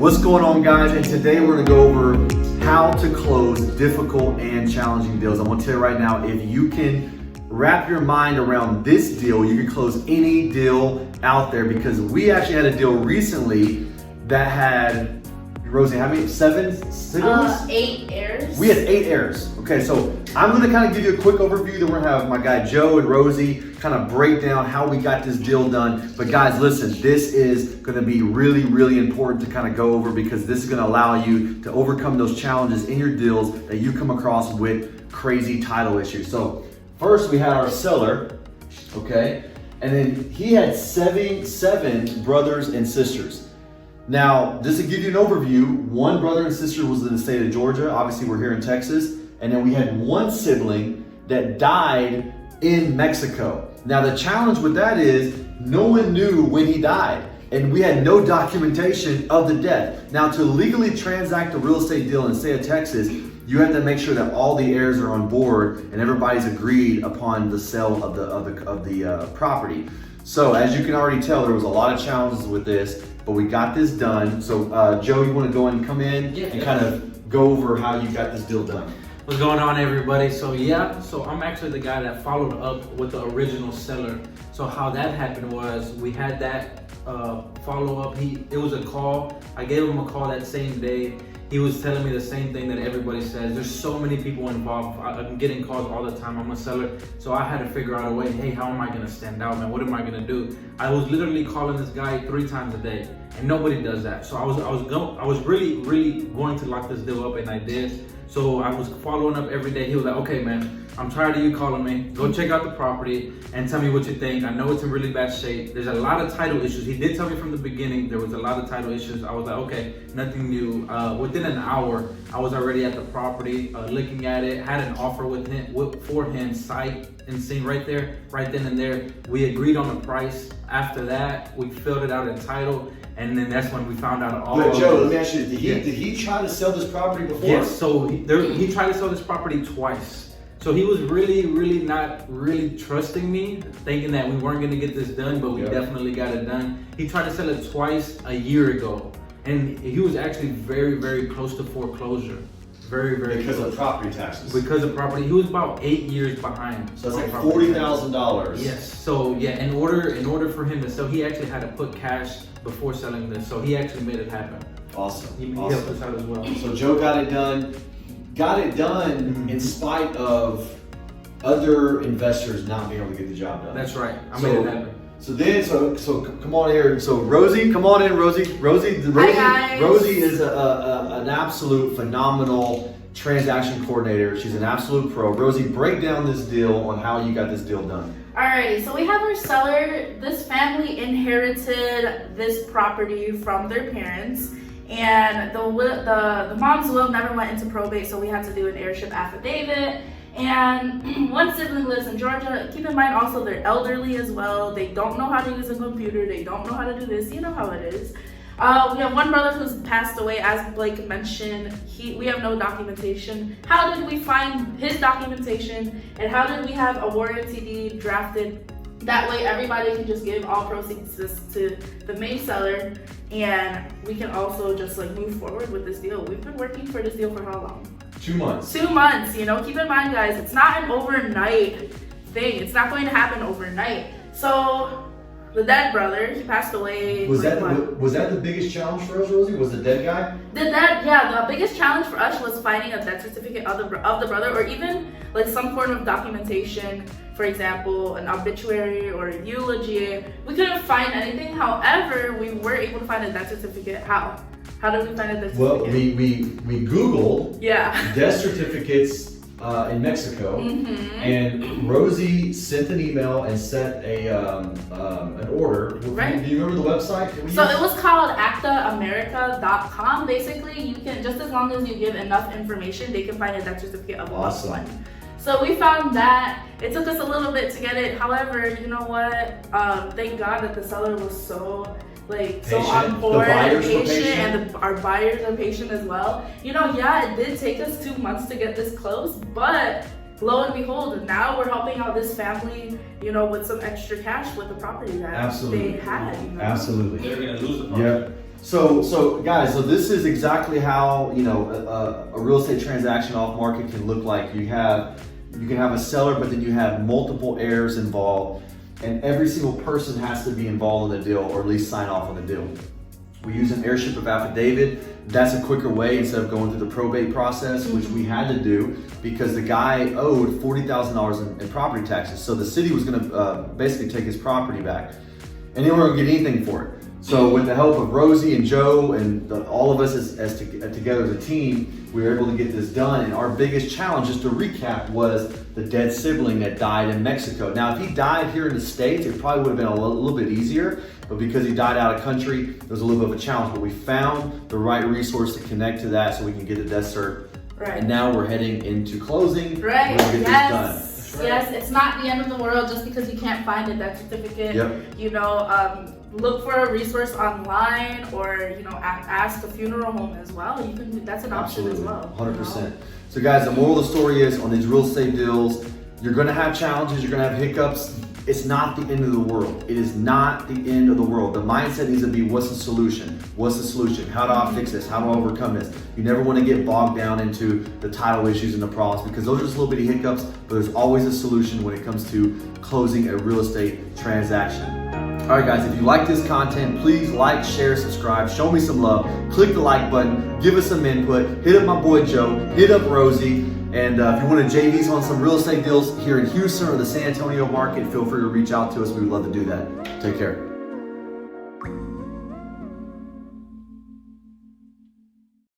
What's going on, guys? And today we're gonna go over how to close difficult and challenging deals. I'm gonna tell you right now, if you can wrap your mind around this deal, you can close any deal out there, because we actually had a deal recently that had, Rosie, how many? 7 siblings? 8 heirs. We had 8 heirs. Okay, so I'm gonna kind of give you a quick overview. Then we're gonna have my guy Joe and Rosie kind of break down how we got this deal done. But guys, listen, this is gonna be really, really important to kind of go over, because this is gonna allow you to overcome those challenges in your deals that you come across with crazy title issues. So first we had our seller, okay? And then he had seven brothers and sisters. Now, just to give you an overview, one brother and sister was in the state of Georgia. Obviously, we're here in Texas. And then we had one sibling that died in Mexico. Now, the challenge with that is no one knew when he died, and we had no documentation of the death. Now, to legally transact a real estate deal in the state of Texas, you have to make sure that all the heirs are on board and everybody's agreed upon the sale of the property. So, as you can already tell, there was a lot of challenges with this, but we got this done. So, Joe, you want to go and come in and kind of go over how you got this deal done? What's going on, everybody? So I'm actually the guy that followed up with the original seller. So how that happened was we had that follow up. It was a call. I gave him a call that same day. He was telling me the same thing that everybody says. There's so many people involved. I'm getting calls all the time. I'm a seller. So I had to figure out a way, hey, how am I gonna stand out, man? What am I gonna do? I was literally calling this guy 3 times a day, and nobody does that. So I was really going to lock this deal up, and I did. So I was following up every day. He was like, okay, man, I'm tired of you calling me. Go check out the property and tell me what you think. I know it's in really bad shape. There's a lot of title issues. He did tell me from the beginning there was a lot of title issues. I was like, okay, nothing new. Within an hour, I was already at the property, looking at it, had an offer for him, sight and scene right there, right then and there. We agreed on the price. After that, we filled it out in title. And then that's when we found out all. But Joe, let me ask you, did he try to sell this property before? Yes, so he tried to sell this property twice. So he was really not trusting me, thinking that we weren't gonna get this done, but we definitely got it done. He tried to sell it twice a year ago. And he was actually very close to foreclosure. Very because close. of property taxes. Because of property, he was about 8 years behind. So it's like $40,000. Yes. So yeah, in order for him to sell, he actually had to put cash before selling this. So he actually made it happen. Awesome. He helped us out as well. So Joe got it done. In spite of other investors not being able to get the job done. That's right. I made it happen. So come on here. So Rosie, come on in, Rosie. Hi, guys. Rosie is an absolute phenomenal transaction coordinator. She's an absolute pro. Rosie, break down this deal on how you got this deal done. Alrighty, so we have our seller. This family inherited this property from their parents, and the mom's will never went into probate, so we had to do an heirship affidavit. And one sibling lives in Georgia. Keep in mind also they're elderly as well. They don't know how to use a computer. They don't know how to do this. You know how it is. We have one brother who's passed away, as Blake mentioned. We have no documentation. How did we find his documentation, and how did we have a warranty deed drafted? That way everybody can just give all proceeds to the main seller, and we can also just like move forward with this deal. We've been working for this deal for how long? 2 months. 2 months, you know, keep in mind, guys, it's not an overnight thing. It's not going to happen overnight. So the dead brother, he passed away. Was that the biggest challenge for us, Rosie? Was the dead guy? The biggest challenge for us was finding a death certificate of the brother, or even like some form of documentation. For example, an obituary or a eulogy. We couldn't find anything. However, we were able to find a death certificate. How? How did we find a death certificate? Well, we Googled death certificates in Mexico, and Rosie sent an email and sent an order. Right. Do you remember the website? So it was called actaamerica.com. Basically, you can, just as long as you give enough information, they can find a death certificate of a loved one. So we found that. It took us a little bit to get it. However, you know what? Thank God that the seller was so on board and patient, and our buyers are patient as well. You know, yeah, it did take us 2 months to get this close, but lo and behold, now we're helping out this family, you know, with some extra cash with the property that they had. You know? Absolutely. They're gonna lose the property. Yeah. So guys, so this is exactly how, you know, a real estate transaction off market can look like. You can have a seller, but then you have multiple heirs involved, and every single person has to be involved in the deal, or at least sign off on the deal. We use an heirship of affidavit. That's a quicker way instead of going through the probate process, which we had to do because the guy owed $40,000 in property taxes. So the city was going to basically take his property back, and they weren't going to get anything for it. So with the help of Rosie and Joe and all of us together as a team, we were able to get this done. And our biggest challenge, just to recap, was the dead sibling that died in Mexico. Now, if he died here in the States, it probably would have been a little bit easier. But because he died out of country, there was a little bit of a challenge. But we found the right resource to connect to that so we can get the death cert. Right. And now we're heading into closing. Right. We're gonna get Yes. this done. Yes, it's not the end of the world just because you can't find a death certificate. Yep. You know, look for a resource online, or you know, ask a funeral home as well. You can. That's an option as well. 100%. You know? So guys, the moral of the story is on these real estate deals, you're gonna have challenges, you're gonna have hiccups. It's not the end of the world. It is not the end of the world. The mindset needs to be, what's the solution? What's the solution? How do I fix this? How do I overcome this? You never want to get bogged down into the title issues and the problems, because those are just little bitty hiccups, but there's always a solution when it comes to closing a real estate transaction. All right, guys, if you like this content, please like, share, subscribe, show me some love, click the like button, give us some input, hit up my boy Joe, hit up Rosie, and if you want to JVs on some real estate deals here in Houston or the San Antonio market, feel free to reach out to us. We would love to do that. Take care.